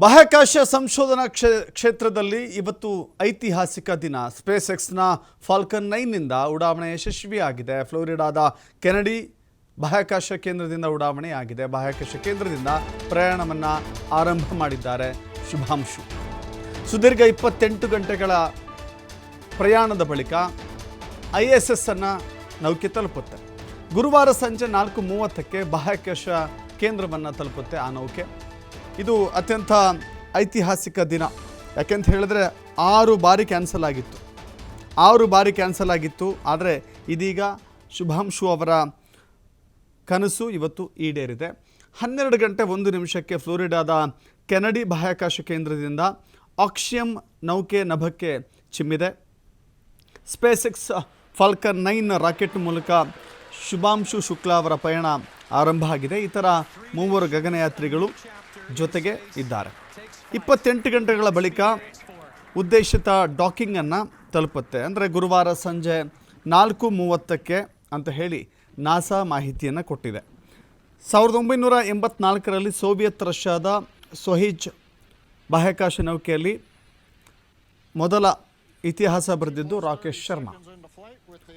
ಬಾಹ್ಯಾಕಾಶ ಸಂಶೋಧನಾ ಕ್ಷೇತ್ರದಲ್ಲಿ ಇವತ್ತು ಐತಿಹಾಸಿಕ ದಿನ. ಸ್ಪೇಸ್ ಎಕ್ಸ್ನ ಫಾಲ್ಕನ್ 9ನಿಂದ ಉಡಾವಣೆ ಯಶಸ್ವಿಯಾಗಿದೆ. ಫ್ಲೋರಿಡಾದ ಕೆನಡಿ ಬಾಹ್ಯಾಕಾಶ ಕೇಂದ್ರದಿಂದ ಉಡಾವಣೆ ಆಗಿದೆ. ಬಾಹ್ಯಾಕಾಶ ಕೇಂದ್ರದಿಂದ ಪ್ರಯಾಣವನ್ನು ಆರಂಭ ಮಾಡಿದ್ದಾರೆ ಶುಭಾಂಶು. ಸುದೀರ್ಘ 28 ಗಂಟೆಗಳ ಪ್ರಯಾಣದ ಬಳಿಕ ISS ಅನ್ನು ನೌಕೆ ತಲುಪುತ್ತೆ. ಗುರುವಾರ ಸಂಜೆ 4:30ಕ್ಕೆ ಬಾಹ್ಯಾಕಾಶ ಕೇಂದ್ರವನ್ನು ತಲುಪುತ್ತೆ ಆ ನೌಕೆ. ಇದು ಅತ್ಯಂತ ಐತಿಹಾಸಿಕ ದಿನ. ಯಾಕೆಂತ ಹೇಳಿದ್ರೆ 6 ಬಾರಿ ಕ್ಯಾನ್ಸಲ್ ಆಗಿತ್ತು. ಆದರೆ ಇದೀಗ ಶುಭಾಂಶು ಅವರ ಕನಸು ಇವತ್ತು ಈಡೇರಿದೆ. 12 ಗಂಟೆ 1 ನಿಮಿಷಕ್ಕೆ ಫ್ಲೋರಿಡಾದ ಕೆನಡಿ ಬಾಹ್ಯಾಕಾಶ ಕೇಂದ್ರದಿಂದ ಆಕ್ಸಿಯಂ ನೌಕೆ ನಭಕ್ಕೆ ಚಿಮ್ಮಿದೆ. ಸ್ಪೇಸ್ ಎಕ್ಸ್ ಫಾಲ್ಕನ್ 9 ರಾಕೆಟ್ ಮೂಲಕ ಶುಭಾಂಶು ಶುಕ್ಲಾ ಅವರ ಪಯಣ ಆರಂಭ ಆಗಿದೆ. ಇತರ 3 ಗಗನಯಾತ್ರಿಗಳು ಜೊತೆಗೆ ಇದ್ದಾರೆ. 28 ಗಂಟೆಗಳ ಬಳಿಕ ಉದ್ದೇಶಿತ ಡಾಕಿಂಗನ್ನು ತಲುಪುತ್ತೆ. ಅಂದರೆ ಗುರುವಾರ ಸಂಜೆ 4:30ಕ್ಕೆ ಅಂತ ಹೇಳಿ ನಾಸಾ ಮಾಹಿತಿಯನ್ನು ಕೊಟ್ಟಿದೆ. 1984ರಲ್ಲಿ ಸೋವಿಯತ್ ರಷ್ಯಾದ ಸೊಹಿಜ್ ಬಾಹ್ಯಾಕಾಶ ನೌಕೆಯಲ್ಲಿ ಮೊದಲ ಇತಿಹಾಸ ಬರೆದಿದ್ದು ರಾಕೇಶ್ ಶರ್ಮಾ.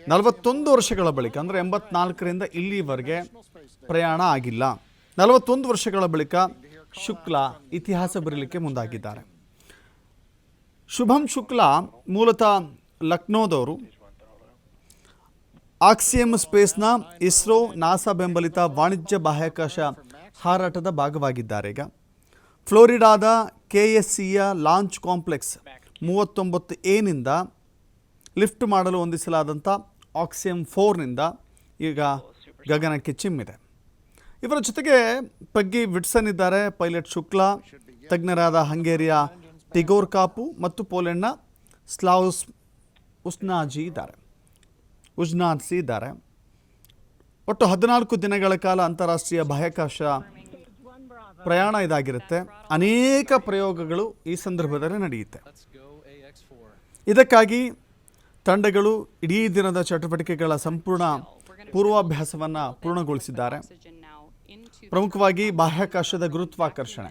41 ವರ್ಷಗಳ ಬಳಿಕ, ಅಂದರೆ 84ರಿಂದ ಇಲ್ಲಿವರೆಗೆ ಪ್ರಯಾಣ ಆಗಿಲ್ಲ. 41 ವರ್ಷಗಳ ಬಳಿಕ ಶುಕ್ಲಾ ಇತಿಹಾಸ ಬರೀಲಿಕ್ಕೆ ಮುಂದಾಗಿದ್ದಾರೆ. ಶುಭಂ ಶುಕ್ಲಾ ಮೂಲತಃ ಲಕ್ನೋದವರು. ಆಕ್ಸಿಯಂ ಸ್ಪೇಸ್ನ ಇಸ್ರೋ ನಾಸಾ ಬೆಂಬಲಿತ ವಾಣಿಜ್ಯ ಬಾಹ್ಯಾಕಾಶ ಹಾರಾಟದ ಭಾಗವಾಗಿದ್ದಾರೆ. ಈಗ ಫ್ಲೋರಿಡಾದ KSCಯ ಲಾಂಚ್ ಕಾಂಪ್ಲೆಕ್ಸ್ 39A ಲಿಫ್ಟ್ ಮಾಡಲು ಹೊಂದಿಸಲಾದಂಥ ಆಕ್ಸಿಯಂ 4ನಿಂದ ಈಗ ಗಗನಕ್ಕೆ ಚಿಮ್ಮಿದೆ. ಇವರ ಜೊತೆಗೆ ಪಗ್ಗಿ ವಿಟ್ಸನ್ ಇದ್ದಾರೆ. ಪೈಲಟ್ ಶುಕ್ಲಾ, ತಜ್ಞರಾದ ಹಂಗೇರಿಯ ಟಿಗೋರ್ ಕಾಪು ಮತ್ತು ಪೋಲೆಂಡ್ನ ಸ್ಲಾವ್ಸ್ ಉಜ್ನಾಜಿ ಇದ್ದಾರೆ. ಒಟ್ಟು 14 ದಿನಗಳ ಕಾಲ ಅಂತಾರಾಷ್ಟ್ರೀಯ ಬಾಹ್ಯಾಕಾಶ ಪ್ರಯಾಣ ಇದಾಗಿರುತ್ತೆ. ಅನೇಕ ಪ್ರಯೋಗಗಳು ಈ ಸಂದರ್ಭದಲ್ಲಿ ನಡೆಯುತ್ತೆ. ಇದಕ್ಕಾಗಿ ತಂಡಗಳು ಇಡೀ ದಿನದ ಚಟುವಟಿಕೆಗಳ ಸಂಪೂರ್ಣ ಪೂರ್ವಾಭ್ಯಾಸವನ್ನು ಪೂರ್ಣಗೊಳಿಸಿದ್ದಾರೆ. ಪ್ರಮುಖವಾಗಿ ಬಾಹ್ಯಾಕಾಶದ ಗುರುತ್ವಾಕರ್ಷಣೆ.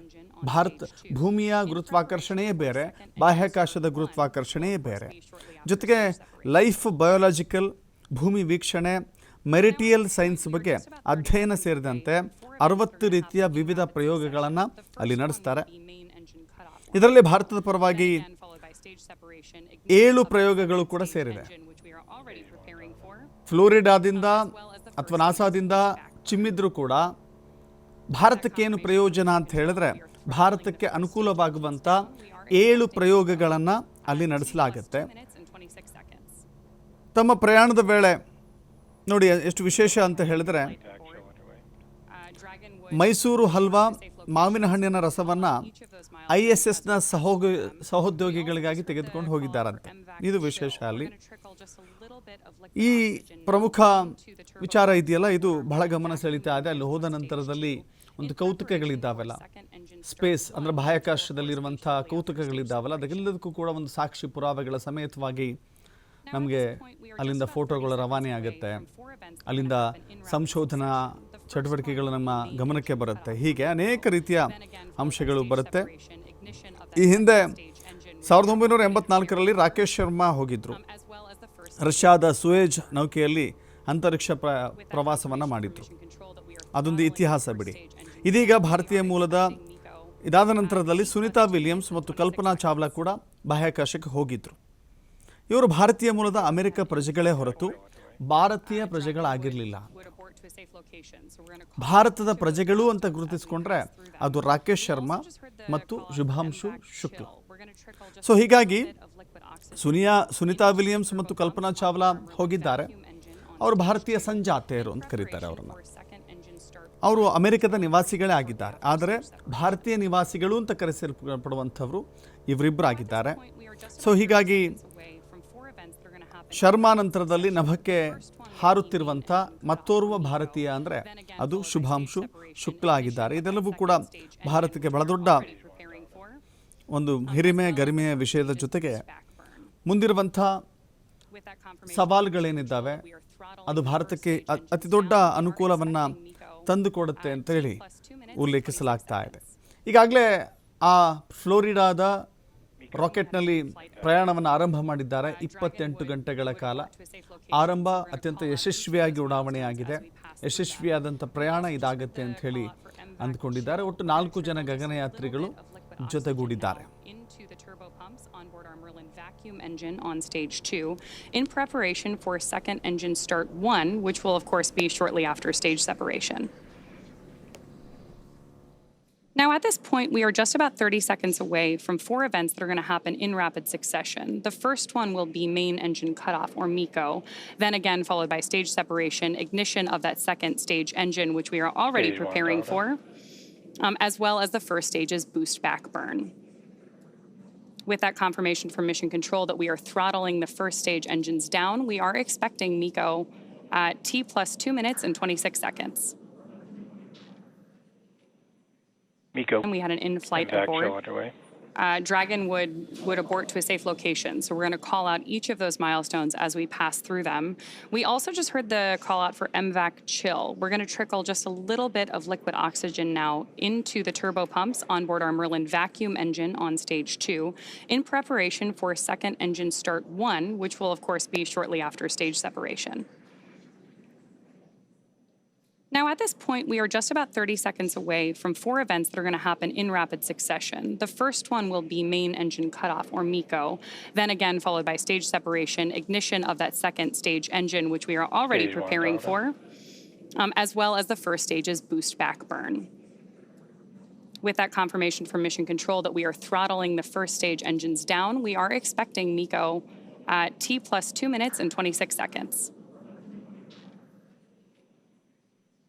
ಭೂಮಿಯ ಗುರುತ್ವಾಕರ್ಷಣೆಯೇ ಬೇರೆ, ಬಾಹ್ಯಾಕಾಶದ ಗುರುತ್ವಾಕರ್ಷಣೆಯೇ ಬೇರೆ. ಜೊತೆಗೆ ಲೈಫ್ ಬಯೋಲಾಜಿಕಲ್, ಭೂಮಿ ವೀಕ್ಷಣೆ, ಮೆರಿಟಿಯಲ್ ಸೈನ್ಸ್ ಬಗ್ಗೆ ಅಧ್ಯಯನ ಸೇರಿದಂತೆ 60 ರೀತಿಯ ವಿವಿಧ ಪ್ರಯೋಗಗಳನ್ನು ಅಲ್ಲಿ ನಡೆಸ್ತಾರೆ. ಇದರಲ್ಲಿ ಭಾರತದ ಪರವಾಗಿ 7 ಪ್ರಯೋಗಗಳು ಕೂಡ ಸೇರಿದೆ. ಫ್ಲೋರಿಡಾದಿಂದ ಅಥವಾ ನಾಸಾದಿಂದ ಚಿಮ್ಮಿದ್ರೂ ಕೂಡ ಭಾರತಕ್ಕೇನು ಪ್ರಯೋಜನ ಅಂತ ಹೇಳಿದ್ರೆ, ಭಾರತಕ್ಕೆ ಅನುಕೂಲವಾಗುವಂಥ 7 ಪ್ರಯೋಗಗಳನ್ನು ಅಲ್ಲಿ ನಡೆಸಲಾಗುತ್ತೆ. ತಮ್ಮ ಪ್ರಯಾಣದ ವೇಳೆ ನೋಡಿ ಎಷ್ಟು ವಿಶೇಷ ಅಂತ ಹೇಳಿದ್ರೆ, ಮೈಸೂರು ಹಲ್ವಾ, ಮಾವಿನ ಹಣ್ಣಿನ ರಸವನ್ನು ISSನ ಸಹೋದ್ಯೋಗಿಗಳಿಗಾಗಿ ತೆಗೆದುಕೊಂಡು ಹೋಗಿದ್ದಾರಂತೆ. ಇದು ವಿಶೇಷ. ಅಲ್ಲಿ ಈ ಪ್ರಮುಖ ವಿಚಾರ ಇದೆಯಲ್ಲ, ಇದು ಬಹಳ ಗಮನ ಸೆಳೀತಾ ಇದೆ. ಅಲ್ಲಿ ಹೋದ ನಂತರದಲ್ಲಿ ಒಂದು ಕೌತುಕಗಳಿದ್ದಾವಲ್ಲ, ಸ್ಪೇಸ್ ಅಂದರೆ ಬಾಹ್ಯಾಕಾಶದಲ್ಲಿರುವಂಥ ಕೌತುಕಗಳಿದ್ದಾವಲ್ಲ, ಅದೆಲ್ಲದಕ್ಕೂ ಕೂಡ ಒಂದು ಸಾಕ್ಷಿ ಪುರಾವೆಗಳ ಸಮೇತವಾಗಿ ನಮಗೆ ಅಲ್ಲಿಂದ ಫೋಟೋಗಳು ರವಾನೆ ಆಗುತ್ತೆ. ಅಲ್ಲಿಂದ ಸಂಶೋಧನಾ ಚಟುವಟಿಕೆಗಳು ನಮ್ಮ ಗಮನಕ್ಕೆ ಬರುತ್ತೆ. ಹೀಗೆ ಅನೇಕ ರೀತಿಯ ಅಂಶಗಳು ಬರುತ್ತೆ. ಈ ಹಿಂದೆ 1984ರಲ್ಲಿ ರಾಕೇಶ್ ಶರ್ಮಾ ಹೋಗಿದ್ರು. ರಷ್ಯಾದ ಸುಯೇಜ್ ನೌಕೆಯಲ್ಲಿ ಅಂತರಿಕ್ಷ ಪ್ರವಾಸವನ್ನು ಮಾಡಿದ್ರು. ಅದೊಂದು ಇತಿಹಾಸ ಬಿಡಿ. ಇದೀಗ ಭಾರತೀಯ ಮೂಲದ ಇದಾದ ನಂತರದಲ್ಲಿ ಸುನಿತಾ ವಿಲಿಯಮ್ಸ್ ಮತ್ತು ಕಲ್ಪನಾ ಚಾವ್ಲಾ ಕೂಡ ಬಾಹ್ಯಾಕಾಶಕ್ಕೆ ಹೋಗಿದ್ರು. ಇವರು ಭಾರತೀಯ ಮೂಲದ ಅಮೆರಿಕ ಪ್ರಜೆಗಳೇ ಹೊರತು ಭಾರತೀಯ ಪ್ರಜೆಗಳಾಗಿರಲಿಲ್ಲ. ಭಾರತದ ಪ್ರಜೆಗಳು ಅಂತ ಗುರುತಿಸಿಕೊಂಡ್ರೆ ಅದು ರಾಕೇಶ್ ಶರ್ಮಾ ಮತ್ತು ಶುಭಾಂಶು ಶುಕ್ಲಾ. ಸೊ ಹೀಗಾಗಿ ಸುನಿತಾ ವಿಲಿಯಮ್ಸ್ ಮತ್ತು ಕಲ್ಪನಾ ಚಾವ್ಲಾ ಹೋಗಿದ್ದಾರೆ. ಅವರು ಭಾರತೀಯ ಸಂಜಾತೆಯರು ಅಂತ ಕರೀತಾರೆ ಅವರನ್ನು. ಅವರು ಅಮೆರಿಕದ ನಿವಾಸಿಗಳೇ ಆಗಿದ್ದಾರೆ. ಆದರೆ ಭಾರತೀಯ ನಿವಾಸಿಗಳು ಅಂತ ಕರೆಸಲ್ಪಡುವಂಥವರು ಇವರಿಬ್ಬರು ಆಗಿದ್ದಾರೆ. ಸೊ ಹೀಗಾಗಿ ಶರ್ಮಾ ನಂತರದಲ್ಲಿ ನಭಕ್ಕೆ ಹಾರುತ್ತಿರುವಂಥ ಮತ್ತೋರ್ವ ಭಾರತೀಯ ಅಂದರೆ ಅದು ಶುಭಾಂಶು ಶುಕ್ಲಾ ಆಗಿದ್ದಾರೆ. ಇದೆಲ್ಲವೂ ಕೂಡ ಭಾರತಕ್ಕೆ ಬಹಳ ದೊಡ್ಡ ಒಂದು ಹಿರಿಮೆ ಗರಿಮೆಯ ವಿಷಯದ ಜೊತೆಗೆ ಮುಂದಿರುವಂಥ ಸವಾಲುಗಳೇನಿದ್ದಾವೆ ಅದು ಭಾರತಕ್ಕೆ ಅತಿ ದೊಡ್ಡ ಅನುಕೂಲವನ್ನು ತಂದುಕೊಡುತ್ತೆ ಅಂತ ಹೇಳಿ ಉಲ್ಲೇಖಿಸಲಾಗ್ತಾ ಇದೆ. ಈಗಾಗಲೇ ಆ ಫ್ಲೋರಿಡಾದ ರಾಕೆಟ್ನಲ್ಲಿ ಪ್ರಯಾಣವನ್ನು ಆರಂಭ ಮಾಡಿದ್ದಾರೆ. 28 ಗಂಟೆಗಳ ಕಾಲ ಆರಂಭ ಅತ್ಯಂತ ಯಶಸ್ವಿಯಾಗಿ ಉಡಾವಣೆಯಾಗಿದೆ. ಯಶಸ್ವಿಯಾದಂಥ ಪ್ರಯಾಣ ಇದಾಗತ್ತೆ ಅಂತ ಹೇಳಿ ಅಂದ್ಕೊಂಡಿದ್ದಾರೆ. ಒಟ್ಟು 4 ಜನ ಗಗನಯಾತ್ರಿಗಳು ಜೊತೆಗೂಡಿದ್ದಾರೆ. Vacuum engine on stage 2 in preparation for second engine start 1, which will of course be shortly after stage separation. Now, at this point, we are just about 30 seconds away from 4 events that are going to happen in rapid succession. The first one will be main engine cutoff, or MECO, then again followed by stage separation, ignition of that second stage engine, which we are already preparing for, as well as the first stage's boost back burn. With that confirmation from Mission Control that we are throttling the first stage engines down, we are expecting MECO at T plus 2 minutes and 26 seconds. MECO. And we had an in-flight abort. Dragon would abort to a safe location. So we're going to call out each of those milestones as we pass through them. We also just heard the call out for MVAC chill. We're going to trickle just a little bit of liquid oxygen now into the turbo pumps on board our Merlin vacuum engine on stage 2 in preparation for second engine start 1, which will of course be shortly after stage separation. Now, at this point, we are just about 30 seconds away from 4 events that are going to happen in rapid succession. The first one will be main engine cutoff, or MECO, then again followed by stage separation, ignition of that second stage engine, which we are already preparing for, as well as the first stage's boost back burn. With that confirmation from Mission Control that we are throttling the first stage engines down, we are expecting MECO at T plus 2 minutes and 26 seconds.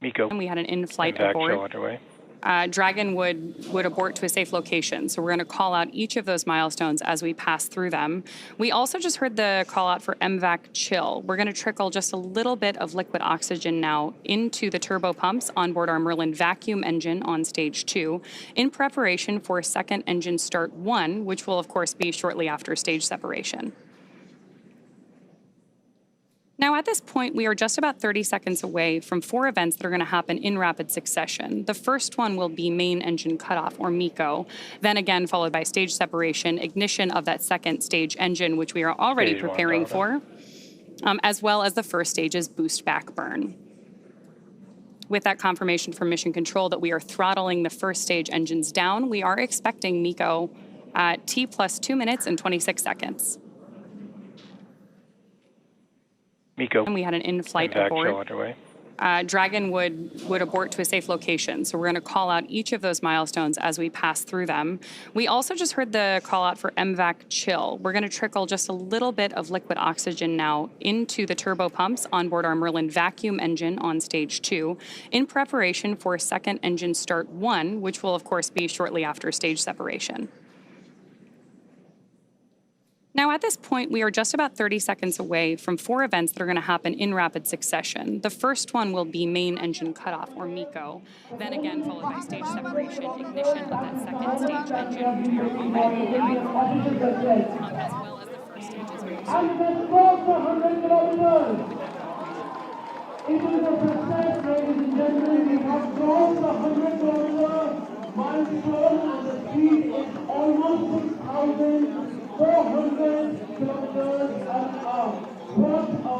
MECO. And we had an in-flight abort. Dragon would abort to a safe location. So we're going to call out each of those milestones as we pass through them. We also just heard the call out for MVAC chill. We're going to trickle just a little bit of liquid oxygen now into the turbo pumps on board our Merlin vacuum engine on stage 2 in preparation for second engine start 1, which will of course be shortly after stage separation. Now, at this point, we are just about 30 seconds away from 4 events that are going to happen in rapid succession. The first one will be main engine cutoff, or MECO, then again followed by stage separation, ignition of that second stage engine, which we are already preparing for, as well as the first stage's boost back burn. With that confirmation from Mission Control that we are throttling the first stage engines down, we are expecting MECO at T plus 2 minutes and 26 seconds. MECO. And we had an in-flight abort. Dragon would abort to a safe location. So we're going to call out each of those milestones as we pass through them. We also just heard the call out for MVAC chill. We're going to trickle just a little bit of liquid oxygen now into the turbo pumps on board our Merlin vacuum engine on stage 2 in preparation for second engine start 1, which will of course be shortly after stage separation. Now, at this point, we are just about 30 seconds away from 4 events that are going to happen in rapid succession. The first one will be main engine cutoff, or MECO, then again followed by stage separation, ignition of that second stage engine, which we are already preparing for, as well as the first stage's boost. It is a success, ladies and gentlemen. We have crossed the 100-kilometer milestone, and the speed is almost 6,400 kilometers an hour. What a